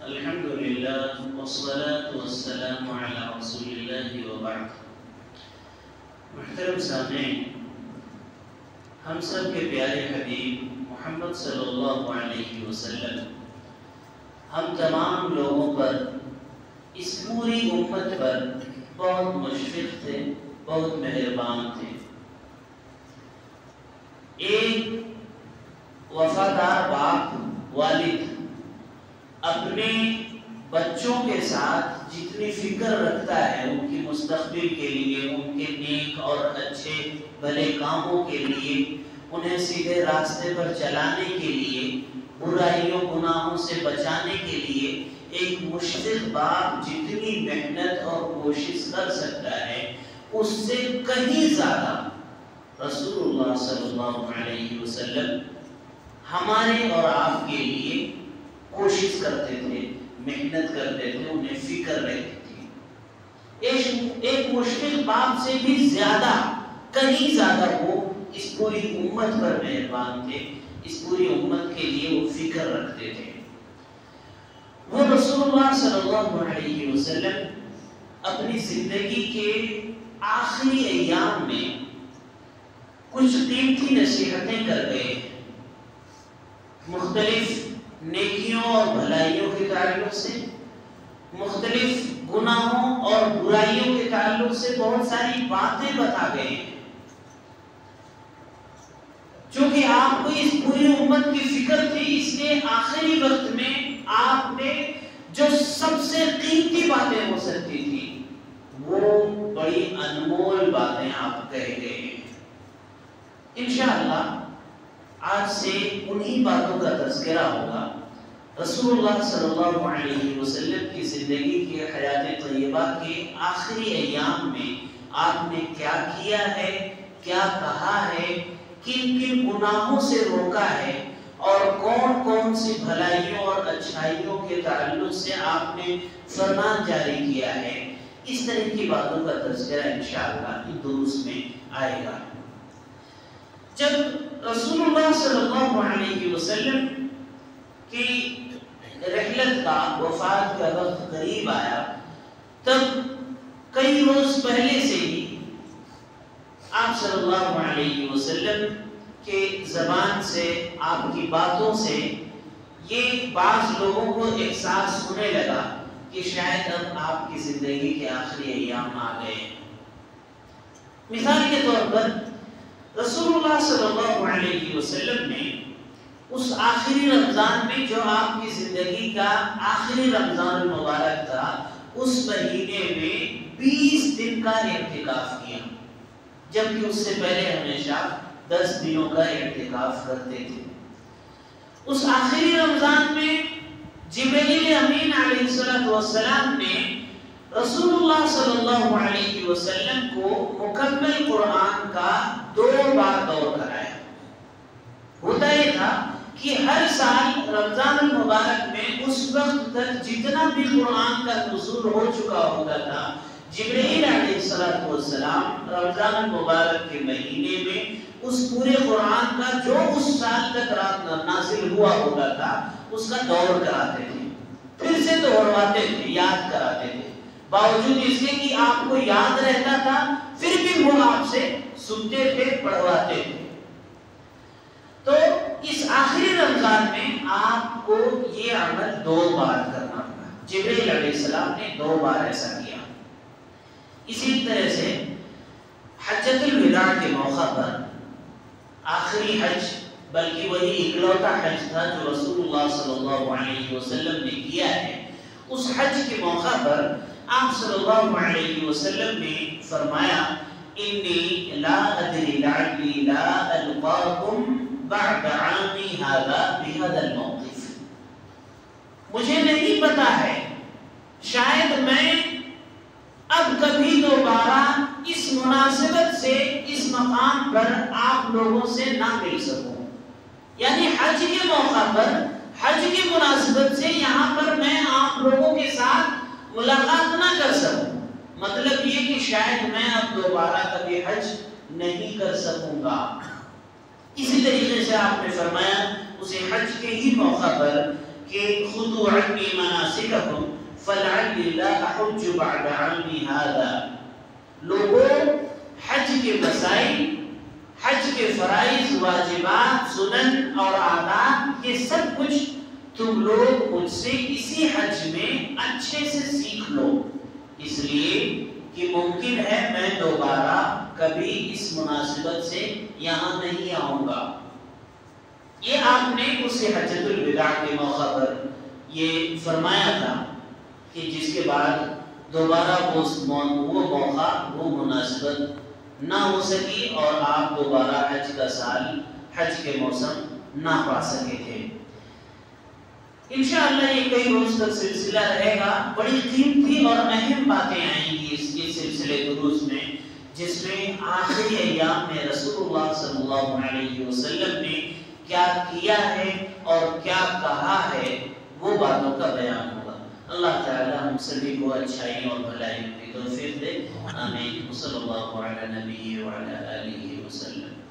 الحمد للہ والصلاة والسلام علی رسول اللہ وبعد۔ محترم سامعین، ہم سب کے پیارے حبیب محمد صلی اللہ علیہ وسلم ہم تمام لوگوں پر، اس پوری امت پر بہت مشفق تھے، بہت مہربان تھے۔ ایک وفادار باپ، والد اپنے بچوں کے ساتھ جتنی فکر رکھتا ہے ان کی مستقبل کے لیے، ان کے نیک اور اچھے بھلے کاموں کے لیے، انہیں سیدھے راستے پر چلانے کے لیے، برائیوں گناہوں سے بچانے کے لیے ایک مشفق باپ جتنی محنت اور کوشش کر سکتا ہے، اس سے کہیں زیادہ رسول اللہ صلی اللہ علیہ وسلم ہمارے اور آپ کے لیے کوشش کرتے تھے، محنت کرتے تھے، انہیں فکر رہتی تھی۔ ایک مشفق باپ سے بھی زیادہ، کہیں زیادہ وہ اس پوری امت پر مہربان تھے، اس پوری امت کے لیے وہ فکر رکھتے تھے۔ وہ رسول اللہ صلی اللہ علیہ وسلم اپنی زندگی کے آخری ایام میں کچھ قیمتی نصیحتیں کر گئے، مختلف نیکیوں اور بھلائیوں کے تعلق سے، مختلف گناہوں اور برائیوں کے تعلق سے بہت ساری باتیں بتا گئے ہیں۔ چونکہ آپ کو اس پوری امت کی فکر تھی، اس لیے آخری وقت میں آپ نے جو سب سے قیمتی باتیں ہو سکتی تھی وہ بڑی انمول باتیں آپ کہہ گئے ہیں۔ انشاءاللہ آج سے انہی باتوں کا تذکرہ ہوگا۔ رسول اللہ صلی اللہ علیہ وسلم کی زندگی کے حیات طیبہ کے آخری ایام میں آپ نے کیا کیا ہے، کیا کہا ہے، کن کن گناہوں سے روکا ہے، اور کون کون سی بھلائیوں اور اچھائیوں کے تعلق سے آپ نے فرمان جاری کیا ہے، اس طرح کی باتوں کا تذکرہ انشاءاللہ ان دروس میں آئے گا۔ جب رسول اللہ صلی اللہ علیہ وسلم کی رحلت کا، وفات کا وقت قریب آیا، تب کئی روز پہلے سے ہی آپ صلی اللہ علیہ وسلم کے زبان سے، آپ کی باتوں سے یہ بعض لوگوں کو احساس ہونے لگا کہ شاید اب آپ کی زندگی کے آخری ایام آ گئے۔ مثال کے طور پر رسول اللہ صلی اللہ علیہ وسلم نے اس آخری رمضان میں، جو آپ کی زندگی کا آخری رمضان المبارک تھا، اس مہینے میں 20 دن کا اعتکاف کیا، جبکہ اس سے پہلے ہمیشہ 10 دنوں کا اعتکاف کرتے تھے۔ اس آخری رمضان میں جبریل امین علیہ السلام نے رسول اللہ صلی اللہ علیہ وسلم کو مکمل قرآن کا 2 بار دور کرایا۔ ہوتا یہ تھا کہ ہر سال رمضان المبارک میں اس وقت تک جتنا بھی قرآن کا نزول ہو چکا ہوتا تھا، جبریل علیہ السلام رمضان المبارک کے مہینے میں اس پورے قرآن کا جو اس سال تک نازل ہوا ہوتا تھا اس کا دور کراتے تھے، پھر سے دہرواتے تھے، یاد کراتے تھے۔ باوجود اس کے کہ آپ کو یاد رہتا تھا، پھر بھی وہ آپ سے سنتے تھے، پڑھواتے تھے۔ تو اس آخری رمضان میں آپ کو یہ عمل 2 بار کرنا پڑا۔ جبریل علیہ السلام نے 2 بار ایسا کیا۔ اسی طرح سے حجۃ الوداع کے موقع پر، آخری حج، بلکہ وہی اکلوتا حج تھا جو رسول اللہ صلی اللہ علیہ وسلم نے کیا ہے، اس حج کے موقع پر آپ صلی اللہ علیہ وسلم نے فرمایا، انی لا ادری لعلی لا القاکم بعد عامی ھذا بہذا الموقف۔ مجھے نہیں پتا ہے، شاید میں اب کبھی دوبارہ اس مناسبت سے اس مقام پر آپ لوگوں سے نہ مل سکوں، یعنی حج کے موقع پر، حج کی مناسبت سے یہاں پر میں آپ لوگوں کے ساتھ ملاقات نہ کر سکوں۔ مطلب یہ کہ شاید میں اب دوبارہ کبھی حج نہیں کر سکوں گا۔ اسی طریقے سے آپ نے فرمایا اسی حج کے ہی موقع پر کہ خذوا عنی مناسککم فلعلی لا احج بعد عامی ھذا، لوگوں حج کے مسائل، حج کے فرائض، واجبات، سنن اور آداب، یہ سب کچھ تم لوگ مجھ سے اسی حج میں اچھے سے سیکھ لو، اس لیے کہ ممکن ہے میں دوبارہ کبھی اس مناسبت سے یہاں نہیں آؤں گا۔ یہ آپ نے اس حجۃ الوداع کے موقع پر یہ فرمایا تھا کہ جس کے بعد دوبارہ وہ موقع، وہ مناسبت نہ ہو سکی اور آپ دوبارہ حج کا سال، حج کے موسم نہ پا سکے تھے۔ انشاءاللہ یہ کئی روز تک سلسلہ رہے گا، بڑی قیمتی اور اہم باتیں آئیں گی اس سلسلے دروس میں، جس میں آخری ایام میں رسول اللہ صلی اللہ علیہ وسلم نے کیا کیا ہے اور کیا کہا ہے، وہ باتوں کا بیان ہوگا۔ اللہ تعالی ہم سبھی کو اچھائی اور بھلائی کی توفیق دے، آمین۔ صلی اللہ علیہ نبی وعلی آلہ وسلم۔